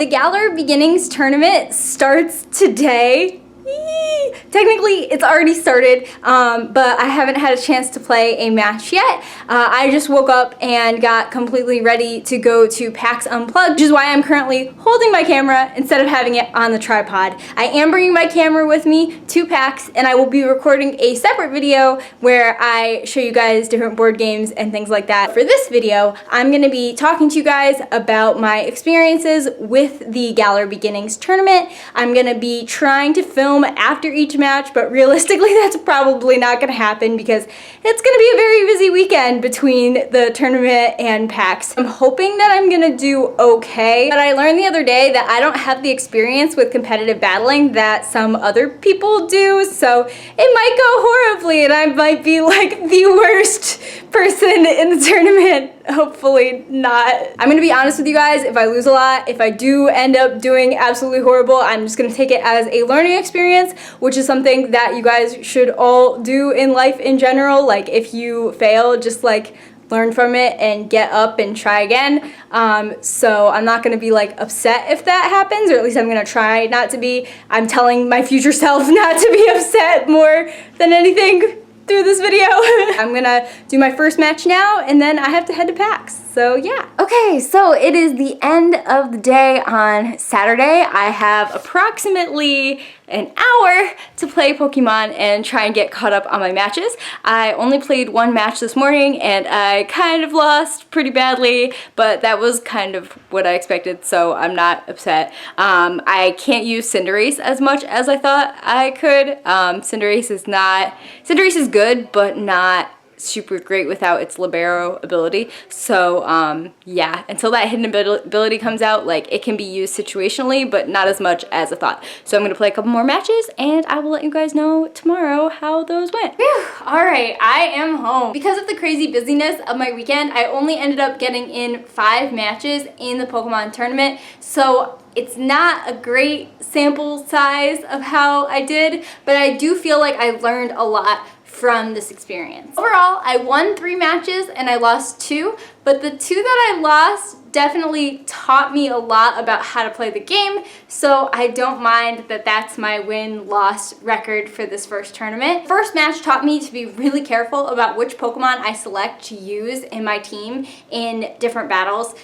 The Galar Beginnings Tournament starts today. Technically, it's already started, but I haven't had a chance to play a match yet. I just woke up and got completely ready to go to PAX Unplugged, which is why I'm currently holding my camera instead of having it on the tripod. I am bringing my camera with me to PAX, and I will be recording a separate video where I show you guys different board games and things like that. For this video, I'm going to be talking to you guys about my experiences with the Galar Beginnings Tournament. I'm going to be trying to film after each match, but realistically that's probably not going to happen because it's going to be a very busy weekend between the tournament and PAX. I'm hoping that I'm going to do okay, but I learned the other day that I don't have the experience with competitive battling that some other people do, so it might go horribly and I might be like the worst person in the tournament. Hopefully not. I'm gonna be honest with you guys, if I lose a lot, if I do end up doing absolutely horrible, I'm just gonna take it as a learning experience, which is something that you guys should all do in life in general. Like, if you fail, just like learn from it and get up and try again. So I'm not gonna be like upset if that happens, or at least I'm gonna try not to be. I'm telling my future self not to be upset more than anything through this video. I'm gonna do my first match now, and then I have to head to PAX. So yeah. Okay, so it is the end of the day on Saturday. I have approximately an hour to play Pokemon and try and get caught up on my matches. I only played one match this morning and I kind of lost pretty badly, but that was kind of what I expected, so I'm not upset. I can't use Cinderace as much as I thought I could. Cinderace is good, but not super great without its libero ability. So yeah, until that hidden ability comes out, like, it can be used situationally, but not as much as I thought. So I'm gonna play a couple more matches and I will let you guys know tomorrow how those went. Whew. All right, I am home. Because of the crazy busyness of my weekend, I only ended up getting in 5 matches in the Pokemon tournament. So it's not a great sample size of how I did, but I do feel like I learned a lot from this experience. Overall, I won 3 matches and I lost 2, but the 2 that I lost definitely taught me a lot about how to play the game, so I don't mind that that's my win-loss record for this first tournament. First match taught me to be really careful about which Pokemon I select to use in my team in different battles,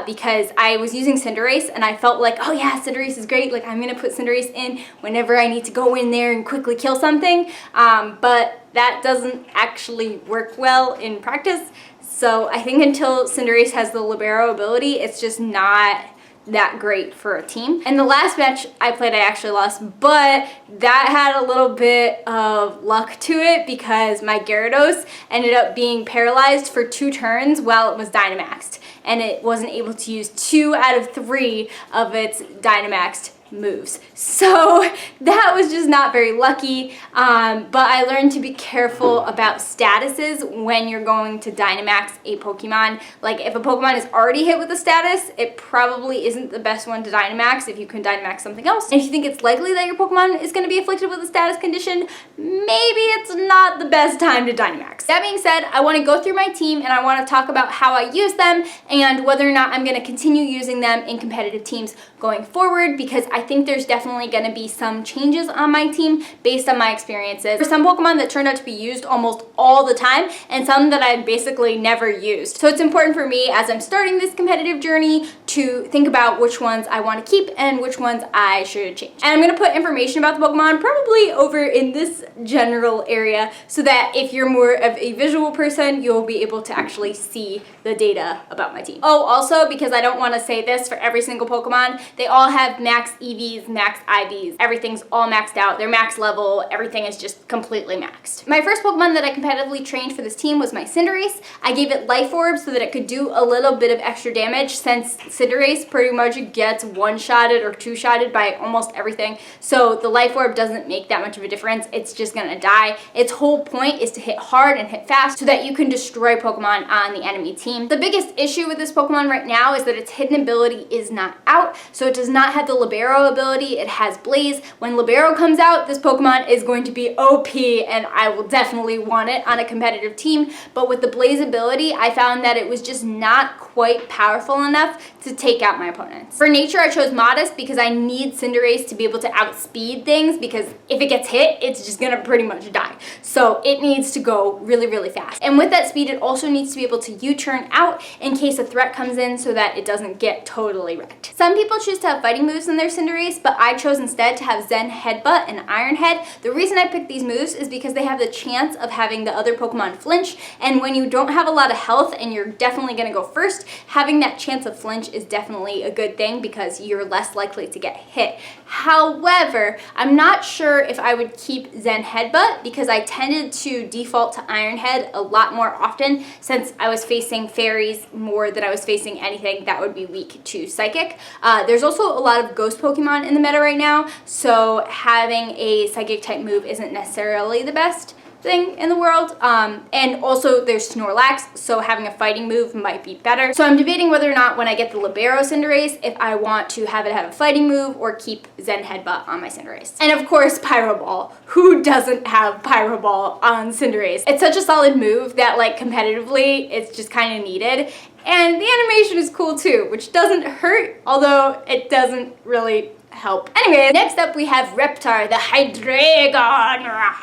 because I was using Cinderace and I felt like, oh yeah, Cinderace is great, like I'm gonna put Cinderace in whenever I need to go in there and quickly kill something, but that doesn't actually work well in practice. So I think until Cinderace has the libero ability, it's just not that great for a team. And the last match I played, I actually lost, but that had a little bit of luck to it because my Gyarados ended up being paralyzed for 2 turns while it was Dynamaxed, and it wasn't able to use 2 out of 3 of its Dynamaxed moves. So that was just not very lucky, but I learned to be careful about statuses when you're going to Dynamax a Pokemon. Like, if a Pokemon is already hit with a status, it probably isn't the best one to Dynamax if you can Dynamax something else. And if you think it's likely that your Pokemon is going to be afflicted with a status condition, maybe it's not the best time to Dynamax. That being said, I want to go through my team and I want to talk about how I use them and whether or not I'm going to continue using them in competitive teams going forward, because I think there's definitely going to be some changes on my team based on my experiences. There's some Pokemon that turned out to be used almost all the time and some that I basically never used. So it's important for me as I'm starting this competitive journey to think about which ones I want to keep and which ones I should change. And I'm going to put information about the Pokemon probably over in this general area so that if you're more of a visual person, you'll be able to actually see the data about my team. Oh, also, because I don't want to say this for every single Pokemon, they all have max EVs, max IVs. Everything's all maxed out. They're max level. Everything is just completely maxed. My first Pokemon that I competitively trained for this team was my Cinderace. I gave it Life Orb so that it could do a little bit of extra damage, since Cinderace pretty much gets one-shotted or two-shotted by almost everything. So the Life Orb doesn't make that much of a difference. It's just gonna die. Its whole point is to hit hard and hit fast so that you can destroy Pokemon on the enemy team. The biggest issue with this Pokemon right now is that its hidden ability is not out, so it does not have the libero Libero ability, it has Blaze. When Libero comes out, this Pokemon is going to be OP, and I will definitely want it on a competitive team. But with the Blaze ability, I found that it was just not quite powerful enough to take out my opponents. For nature, I chose Modest because I need Cinderace to be able to outspeed things, because if it gets hit, it's just gonna pretty much die. So it needs to go really, really fast. And with that speed, it also needs to be able to U-turn out in case a threat comes in so that it doesn't get totally wrecked. Some people choose to have fighting moves in their Cinderace, but I chose instead to have Zen Headbutt and Iron Head. The reason I picked these moves is because they have the chance of having the other Pokemon flinch, and when you don't have a lot of health and you're definitely gonna go first, having that chance of flinch is definitely a good thing because you're less likely to get hit. However, I'm not sure if I would keep Zen Headbutt because I tended to default to Iron Head a lot more often since I was facing fairies more than I was facing anything that would be weak to Psychic. There's also a lot of ghost Pokemon in the meta right now, so having a Psychic type move isn't necessarily the best thing in the world, and also there's Snorlax, so having a fighting move might be better. So I'm debating whether or not when I get the Libero Cinderace, if I want to have it have a fighting move or keep Zen Headbutt on my Cinderace. And of course, Pyro Ball. Who doesn't have Pyro Ball on Cinderace? It's such a solid move that, like, competitively, it's just kind of needed. And the animation is cool too, which doesn't hurt, although it doesn't really help. Anyway, next up we have Reptar, the Hydreigon.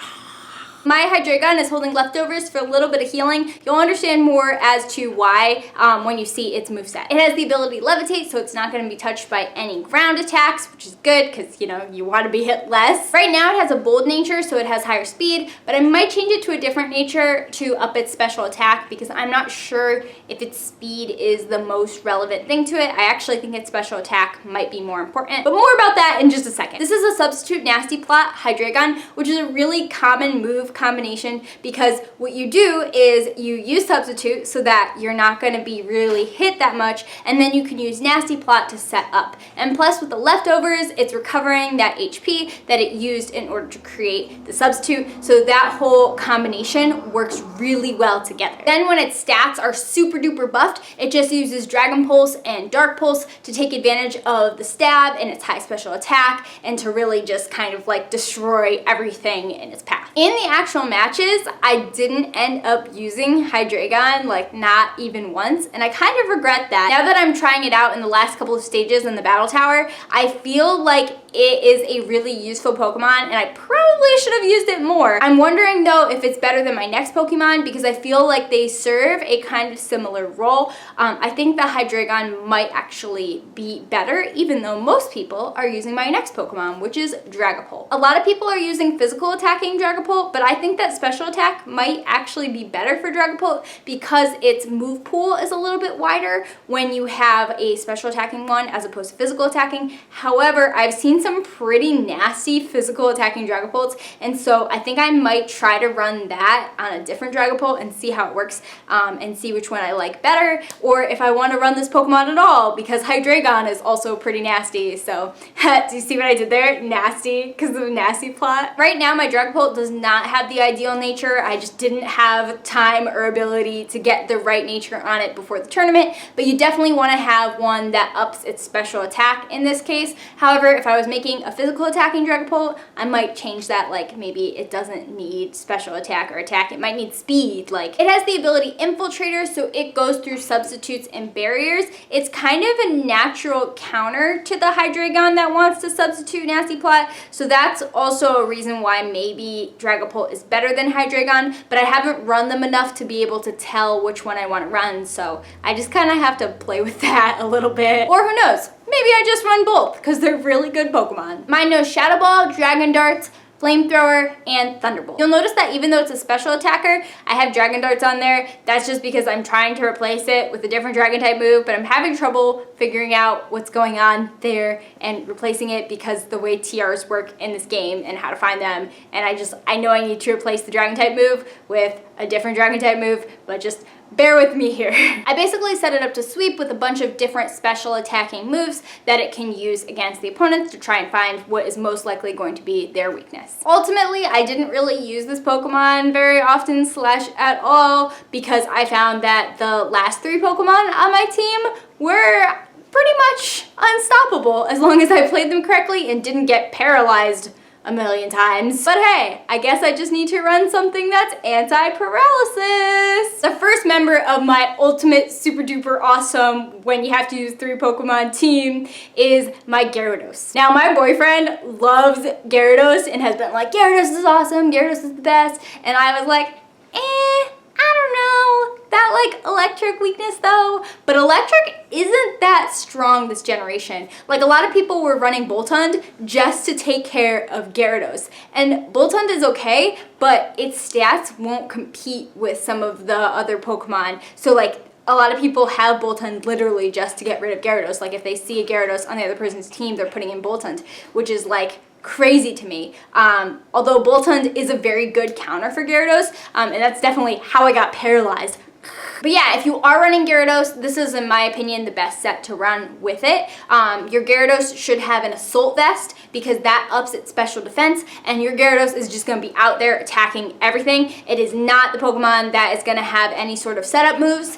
My Hydreigon is holding leftovers for a little bit of healing. You'll understand more as to why when you see its moveset. It has the ability to levitate, so it's not going to be touched by any ground attacks, which is good because, you know, you want to be hit less. Right now it has a bold nature, so it has higher speed, but I might change it to a different nature to up its special attack because I'm not sure if its speed is the most relevant thing to it. I actually think its special attack might be more important, but more about that in just a second. This is a substitute Nasty Plot Hydreigon, which is a really common move combination because what you do is you use substitute so that you're not going to be really hit that much, and then you can use Nasty Plot to set up. And plus with the leftovers, it's recovering that HP that it used in order to create the substitute, so that whole combination works really well together. Then when its stats are super duper buffed, it just uses Dragon Pulse and Dark Pulse to take advantage of the stab and its high special attack and to really just kind of like destroy everything in its path. In the actual matches, I didn't end up using Hydreigon, like not even once, and I kind of regret that. Now that I'm trying it out in the last couple of stages in the battle tower, I feel like it is a really useful Pokemon and I probably should have used it more. I'm wondering though if it's better than my next Pokemon because I feel like they serve a kind of similar role. I think the Hydreigon might actually be better, even though most people are using my next Pokemon, which is Dragapult. A lot of people are using physical attacking Dragapult, but I think that special attack might actually be better for Dragapult because its move pool is a little bit wider when you have a special attacking one as opposed to physical attacking. However, I've seen some pretty nasty physical attacking Dragapults, and so I think I might try to run that on a different Dragapult and see how it works, and see which one I like better, or if I want to run this Pokemon at all, because Hydreigon is also pretty nasty. So do you see what I did there? Nasty, because of the Nasty Plot. Right now my Dragapult does not have the ideal nature. I just didn't have time or ability to get the right nature on it before the tournament, but you definitely want to have one that ups its special attack in this case. However, if I was making a physical attacking Dragapult, I might change that, like maybe it doesn't need special attack or attack, it might need speed. Like, it has the ability Infiltrator, so it goes through substitutes and barriers. It's kind of a natural counter to the Hydreigon that wants to substitute Nasty Plot, so that's also a reason why maybe Dragapult is better than Hydreigon, but I haven't run them enough to be able to tell which one I want to run, so I just kind of have to play with that a little bit. Or who knows, maybe I just run both because they're really good Pokemon. Mine knows Shadow Ball, Dragon Darts, Flamethrower, and Thunderbolt. You'll notice that even though it's a special attacker, I have Dragon Darts on there. That's just because I'm trying to replace it with a different Dragon type move, but I'm having trouble figuring out what's going on there and replacing it because the way TRs work in this game and how to find them, and I know I need to replace the Dragon type move with a different Dragon type move, but just bear with me here. I basically set it up to sweep with a bunch of different special attacking moves that it can use against the opponents to try and find what is most likely going to be their weakness. Ultimately, I didn't really use this Pokemon very often / at all because I found that the last 3 Pokemon on my team were pretty much unstoppable. unstoppable as long as I played them correctly and didn't get paralyzed a million times. But hey, I guess I just need to run something that's anti-paralysis. The first member of my ultimate super duper awesome when you have to use 3 Pokemon team is my Gyarados. Now my boyfriend loves Gyarados and has been like, Gyarados is awesome, Gyarados is the best. And I was like, I don't know. That like electric weakness though, but electric isn't that strong this generation. Like a lot of people were running Boltund just to take care of Gyarados. And Boltund is okay, but its stats won't compete with some of the other Pokemon. So like a lot of people have Boltund literally just to get rid of Gyarados. Like if they see a Gyarados on the other person's team, they're putting in Boltund, which is like crazy to me. Although Boltund is a very good counter for Gyarados, and that's definitely how I got paralyzed. But yeah, if you are running Gyarados, this is, in my opinion, the best set to run with it. Your Gyarados should have an Assault Vest because that ups its special defense, and your Gyarados is just going to be out there attacking everything. It is not the Pokemon that is going to have any sort of setup moves,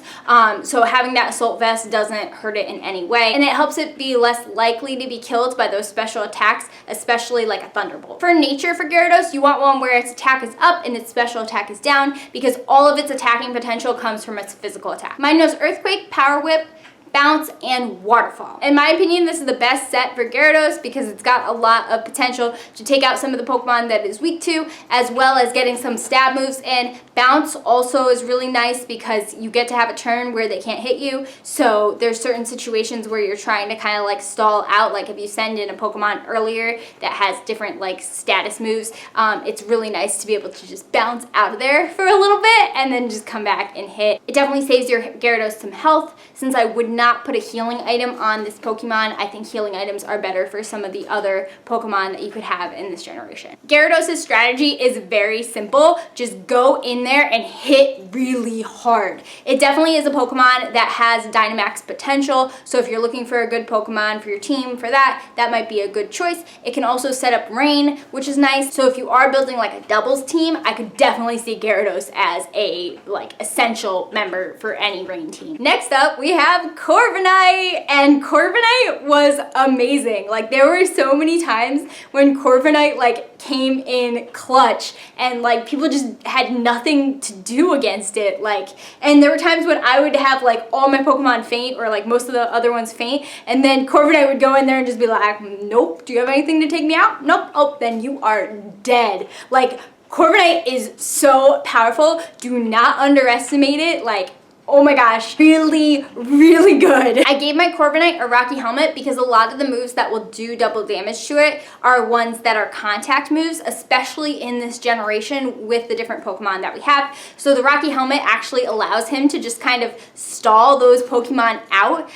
so having that Assault Vest doesn't hurt it in any way, and it helps it be less likely to be killed by those special attacks, especially like a Thunderbolt. For nature for Gyarados, you want one where its attack is up and its special attack is down because all of its attacking potential comes from its physical attack. Mine knows Earthquake, Power Whip, Bounce, and Waterfall. In my opinion, this is the best set for Gyarados because it's got a lot of potential to take out some of the Pokemon that it is weak to, as well as getting some stab moves in. Bounce also is really nice because you get to have a turn where they can't hit you, so there's certain situations where you're trying to kind of like stall out, like if you send in a Pokemon earlier that has different like status moves, it's really nice to be able to just bounce out of there for a little bit and then just come back and hit. It definitely saves your Gyarados some health. Since I would not put a healing item on this Pokemon, I think healing items are better for some of the other Pokemon that you could have in this generation. Gyarados' strategy is very simple. Just go in there and hit really hard. It definitely is a Pokemon that has Dynamax potential, so if you're looking for a good Pokemon for your team for that might be a good choice. It can also set up rain, which is nice, so if you are building like a doubles team, I could definitely see Gyarados as a like essential member for any rain team. Next up, we have Corviknight, and Corviknight was amazing. Like there were so many times when Corviknight like came in clutch and like people just had nothing to do against it. Like, and there were times when I would have like all my Pokemon faint or like most of the other ones faint, and then Corviknight would go in there and just be like, nope, do you have anything to take me out? Nope. Oh, then you are dead. Like Corviknight is so powerful. Do not underestimate it. Like, oh my gosh, really, really good. I gave my Corviknight a Rocky Helmet because a lot of the moves that will do double damage to it are ones that are contact moves, especially in this generation with the different Pokemon that we have. So the Rocky Helmet actually allows him to just kind of stall those Pokemon out,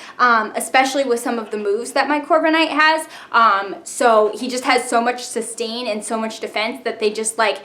especially with some of the moves that my Corviknight has. So he just has so much sustain and so much defense that they just like,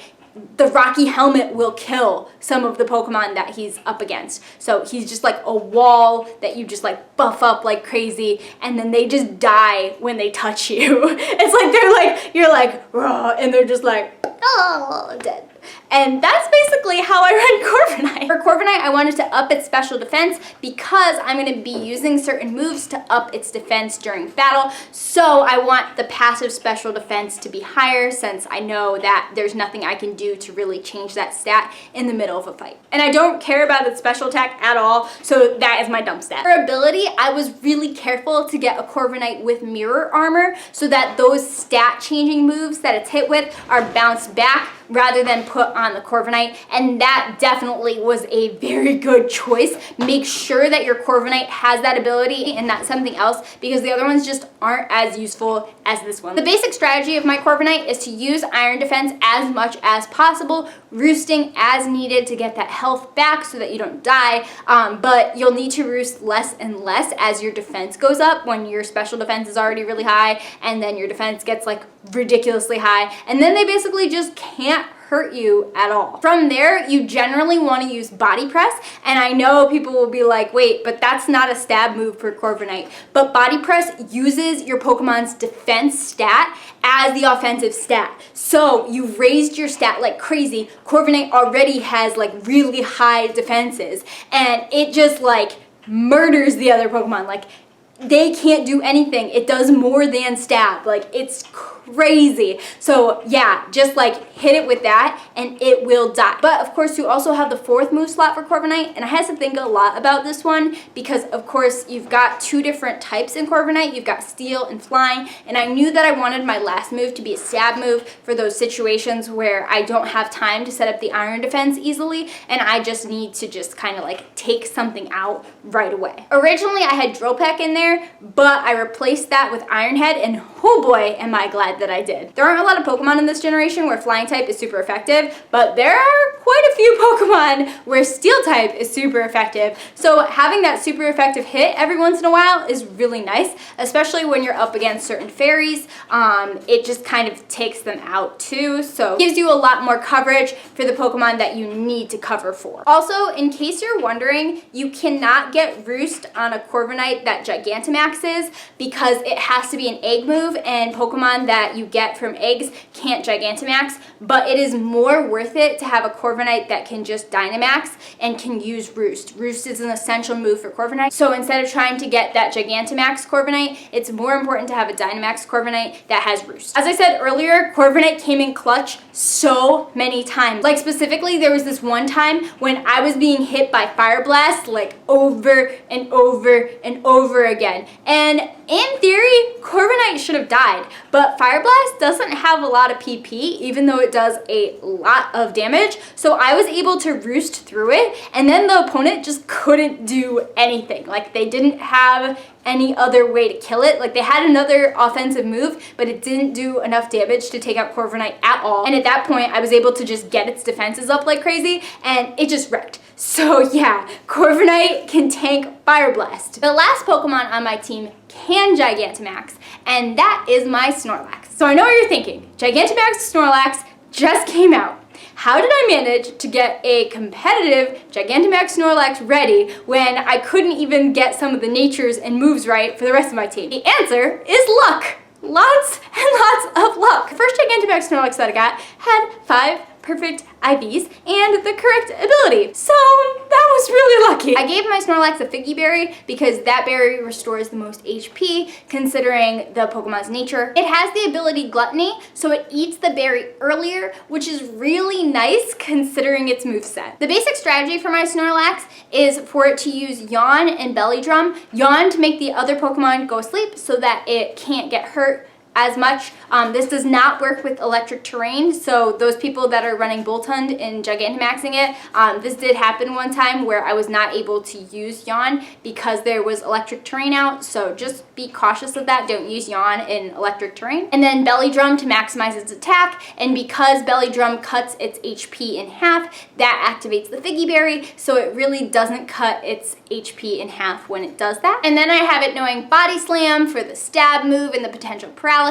the Rocky Helmet will kill some of the Pokemon that he's up against. So he's just like a wall that you just like buff up like crazy, and then they just die when they touch you. It's like they're like, you're like, raw, and they're just like, oh, dead. And that's basically how I run Corviknight. For Corviknight, I wanted to up its special defense because I'm going to be using certain moves to up its defense during battle. So I want the passive special defense to be higher since I know that there's nothing I can do to really change that stat in the middle of a fight. And I don't care about its special attack at all, so that is my dump stat. For ability, I was really careful to get a Corviknight with mirror armor so that those stat changing moves that it's hit with are bounced back rather than put on the Corviknight, and that definitely was a very good choice. Make sure that your Corviknight has that ability and not something else, because the other ones just aren't as useful as this one. The basic strategy of my Corviknight is to use Iron Defense as much as possible, roosting as needed to get that health back so that you don't die, but you'll need to roost less and less as your defense goes up when your special defense is already really high, and then your defense gets like ridiculously high, and then they basically just can't hurt you at all. From there, you generally want to use Body Press, and I know people will be like, wait, but that's not a stab move for Corviknight. But Body Press uses your Pokemon's defense stat as the offensive stat. So you raised your stat like crazy. Corviknight already has like really high defenses, and it just like murders the other Pokemon. Like they can't do anything. It does more than stab. Like, it's crazy. So yeah, just like hit it with that and it will die. But of course you also have the 4th move slot for Corviknight, and I had to think a lot about this one because of course you've got 2 different types in Corviknight. You've got Steel and Flying, and I knew that I wanted my last move to be a stab move for those situations where I don't have time to set up the Iron Defense easily and I just need to just kind of like take something out right away. Originally I had Drill Peck in there, but I replaced that with Iron Head, and oh boy am I glad that I did. There aren't a lot of Pokemon in this generation where Flying type is super effective, but there are quite a few Pokemon where Steel type is super effective. So having that super effective hit every once in a while is really nice, especially when you're up against certain fairies. It just kind of takes them out too, so it gives you a lot more coverage for the Pokemon that you need to cover for. Also, in case you're wondering, you cannot get Roost on a Corviknight that Gigantamaxes because it has to be an egg move, and Pokemon that you get from eggs can't Gigantamax, but it is more worth it to have a Corviknight that can just Dynamax and can use Roost. Roost is an essential move for Corviknight, so instead of trying to get that Gigantamax Corviknight, it's more important to have a Dynamax Corviknight that has Roost. As I said earlier, Corviknight came in clutch so many times. Like specifically, there was this one time when I was being hit by Fire Blast like over and over and over again, and in theory, Corviknight should have died, but Fire Blast doesn't have a lot of PP, even though it does a lot of damage, so I was able to Roost through it, and then the opponent just couldn't do anything. Like, they didn't have any other way to kill it. Like, they had another offensive move, but it didn't do enough damage to take out Corviknight at all, and at that point, I was able to just get its defenses up like crazy, and it just wrecked. So yeah, Corviknight can tank Fire Blast. The last Pokemon on my team can Gigantamax, and that is my Snorlax. So I know what you're thinking. Gigantamax Snorlax just came out. How did I manage to get a competitive Gigantamax Snorlax ready when I couldn't even get some of the natures and moves right for the rest of my team? The answer is luck. Lots and lots of luck. The first Gigantamax Snorlax that I got had 5 perfect IVs and the correct ability. So that was really lucky. I gave my Snorlax a Figgy Berry because that berry restores the most HP considering the Pokemon's nature. It has the ability Gluttony, so it eats the berry earlier, which is really nice considering its moveset. The basic strategy for my Snorlax is for it to use Yawn and Belly Drum. Yawn to make the other Pokemon go asleep so that it can't get hurt as much. This does not work with electric terrain, so those people that are running Boltund and Gigantamaxing it, this did happen one time where I was not able to use Yawn because there was electric terrain out, so just be cautious of that. Don't use Yawn in electric terrain. And then Belly Drum to maximize its attack, and because Belly Drum cuts its HP in half, that activates the Figgy Berry, so it really doesn't cut its HP in half when it does that. And then I have it knowing Body Slam for the stab move and the potential paralysis,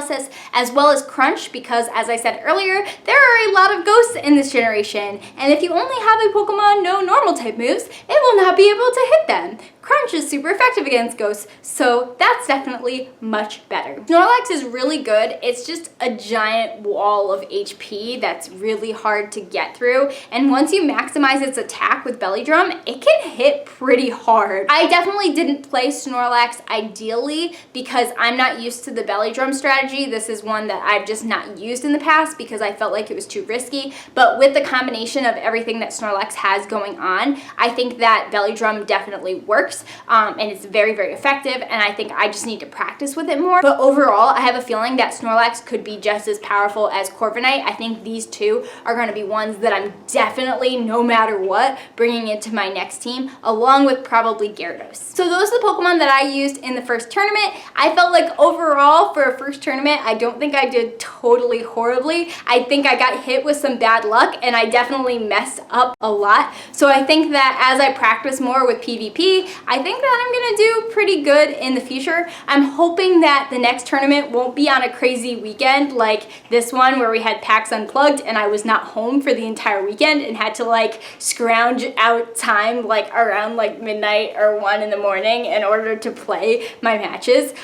as well as Crunch, because as I said earlier, there are a lot of ghosts in this generation, and if you only have a Pokemon no normal type moves, it will not be able to hit them. Crunch is super effective against ghosts, so that's definitely much better. Snorlax is really good. It's just a giant wall of HP that's really hard to get through, and once you maximize its attack with Belly Drum, it can hit pretty hard. I definitely didn't play Snorlax ideally because I'm not used to the Belly Drum strategy. This is one that I've just not used in the past because I felt like it was too risky, but with the combination of everything that Snorlax has going on, I think that Belly Drum definitely works. And it's very, very effective, and I think I just need to practice with it more. But overall, I have a feeling that Snorlax could be just as powerful as Corviknight. I think these two are going to be ones that I'm definitely, no matter what, bringing into my next team, along with probably Gyarados. So those are the Pokemon that I used in the first tournament. I felt like overall, for a first tournament, I don't think I did totally horribly. I think I got hit with some bad luck, and I definitely messed up a lot. So I think that as I practice more with PvP, I think that I'm gonna do pretty good in the future. I'm hoping that the next tournament won't be on a crazy weekend like this one where we had PAX Unplugged and I was not home for the entire weekend and had to like scrounge out time like around like midnight or 1 in the morning in order to play my matches.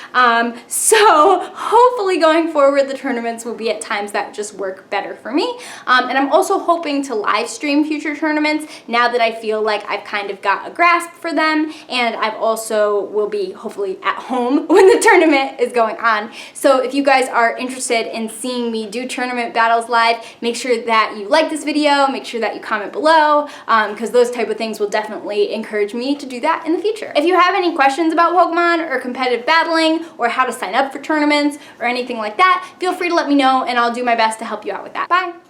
So hopefully hopefully going forward, the tournaments will be at times that just work better for me. And I'm also hoping to live stream future tournaments now that I feel like I've kind of got a grasp for them, and I've also will be hopefully at home when the tournament is going on. So if you guys are interested in seeing me do tournament battles live, make sure that you like this video, make sure that you comment below, because those type of things will definitely encourage me to do that in the future. If you have any questions about Pokemon or competitive battling or how to sign up for tournaments or anything like that, feel free to let me know and I'll do my best to help you out with that. Bye!